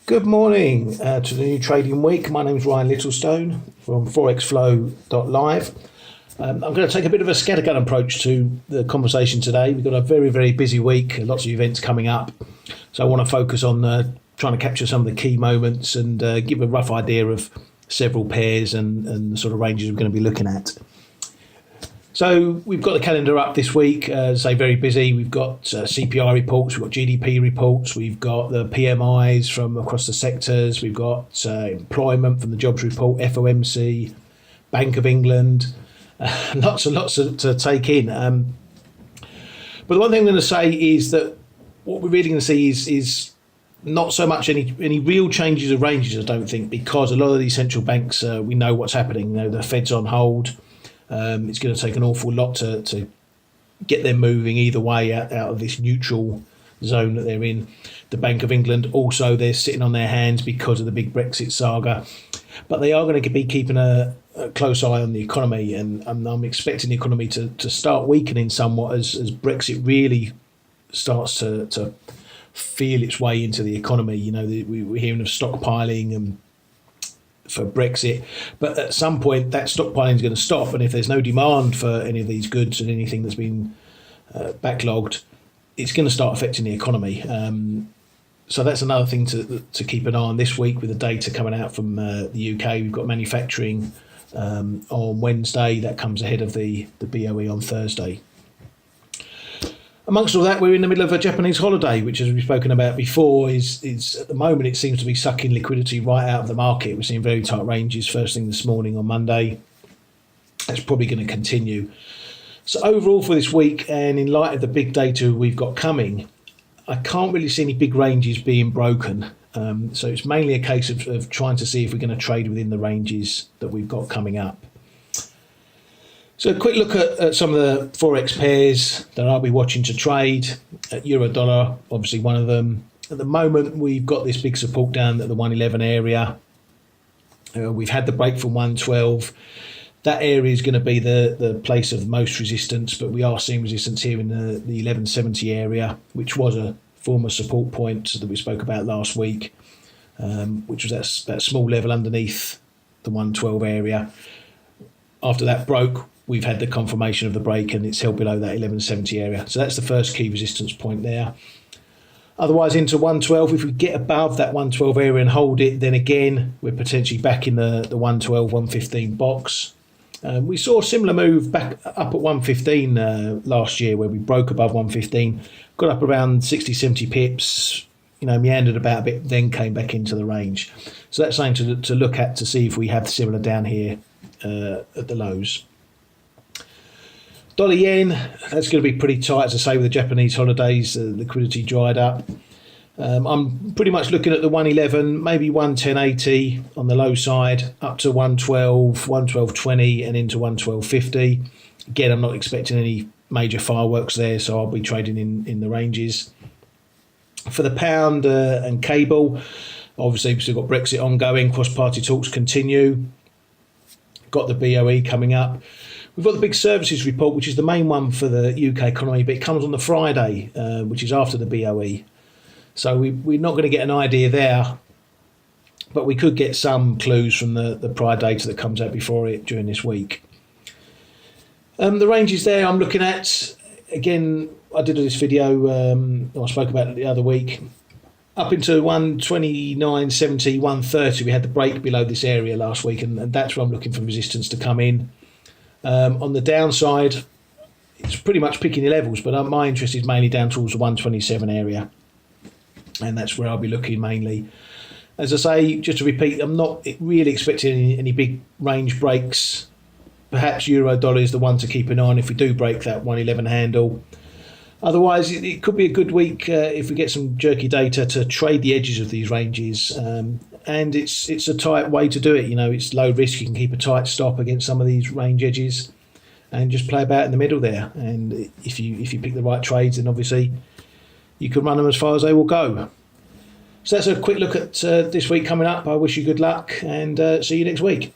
Good morning to the new trading week. My name is Ryan Littlestone from forexflow.live. I'm going to take a bit of a scattergun approach to the conversation today. We've got a very, very busy week, lots of events coming up. So I want to focus on trying to capture some of the key moments and give a rough idea of several pairs and the sort of ranges we're going to be looking at. So we've got the calendar up this week, very busy. We've got CPI reports, we've got GDP reports, we've got the PMIs from across the sectors, we've got employment from the jobs report, FOMC, Bank of England, lots and lots to take in. But the one thing I'm going to say is that what we're really going to see is not so much any real changes of ranges, I don't think, because a lot of these central banks, we know what's happening. You know, the Fed's on hold. It's going to take an awful lot to get them moving either way out of this neutral zone that they're in. The Bank of England also, they're sitting on their hands because of the big Brexit saga, but they are going to be keeping a close eye on the economy, and I'm expecting the economy to start weakening somewhat as Brexit really starts to feel its way into the economy. You know, we're hearing of stockpiling and for Brexit, but at some point that stockpiling is going to stop, and if there's no demand for any of these goods and anything that's been backlogged, it's going to start affecting the economy. So that's another thing to keep an eye on this week with the data coming out from the UK. We've got manufacturing on Wednesday. That comes ahead of the BOE on Thursday. Amongst all that, we're in the middle of a Japanese holiday, which, as we've spoken about before, is at the moment it seems to be sucking liquidity right out of the market. We're seeing very tight ranges first thing this morning on Monday. That's probably going to continue. So overall for this week, and in light of the big data we've got coming, I can't really see any big ranges being broken. So it's mainly a case of trying to see if we're going to trade within the ranges that we've got coming up. So a quick look at some of the Forex pairs that I'll be watching to trade. Euro dollar, obviously one of them. At the moment, we've got this big support down at the 111 area. We've had the break from 112. That area is going to be the place of most resistance, but we are seeing resistance here in the 1170 area, which was a former support point that we spoke about last week, which was that small level underneath the 112 area. After that broke, we've had the confirmation of the break, and it's held below that 1170 area. So that's the first key resistance point there. Otherwise, into 112, if we get above that 112 area and hold it, then again, we're potentially back in the 112, 115 box. We saw a similar move back up at 115 last year, where we broke above 115, got up around 60, 70 pips, meandered about a bit, then came back into the range. So that's something to look at to see if we have similar down here at the lows. Dollar yen, that's going to be pretty tight, as I say, with the Japanese holidays, liquidity dried up. I'm pretty much looking at the 111, maybe 110.80 on the low side, up to 112, 112.20 and into 112.50. Again, I'm not expecting any major fireworks there, so I'll be trading in the ranges. For the pound and cable, obviously we've still got Brexit ongoing, cross-party talks continue. Got the BOE coming up. We've got the big services report, which is the main one for the UK economy, but it comes on the Friday, which is after the BOE. So we're not going to get an idea there, but we could get some clues from the prior data that comes out before it during this week. The ranges there I'm looking at, again, I did this video, I spoke about it the other week, up into 129.70, 130. We had the break below this area last week, and that's where I'm looking for resistance to come in. On the downside, it's pretty much picking the levels, but my interest is mainly down towards the 127 area, and that's where I'll be looking mainly. As I say, just to repeat, I'm not really expecting any big range breaks. Perhaps euro dollar is the one to keep an eye on if we do break that 111 handle. Otherwise, it could be a good week if we get some jerky data to trade the edges of these ranges. And it's a tight way to do it. It's low risk. You can keep a tight stop against some of these range edges and just play about in the middle there. And if you pick the right trades, then obviously you can run them as far as they will go. So that's a quick look at this week coming up. I wish you good luck, and see you next week.